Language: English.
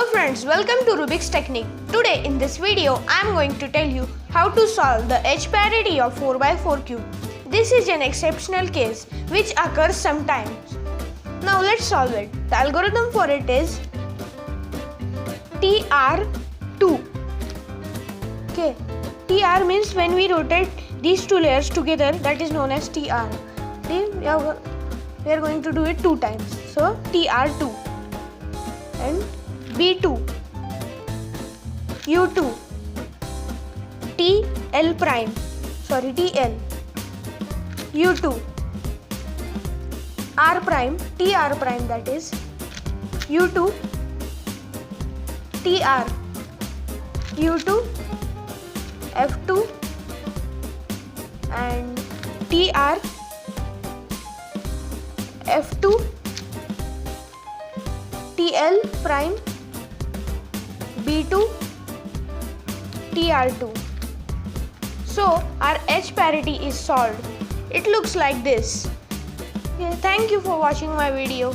Hello friends, welcome to Rubik's Technique. Today in this video, I am going to tell you how to solve the edge parity of 4x4 cube. This is an exceptional case which occurs sometimes. Now let's solve it. The algorithm for it is TR2. Okay, TR means when we rotate these two layers together, that is known as TR. We are going to do it 2 times. So TR2 and B2, U2, TL prime, TL, U2, R prime, TR prime, that is U2, TR, U2, F2 and TR, F2, TL prime, B2, TR2. So our edge parity is solved. It looks like this. Okay, thank you for watching my video.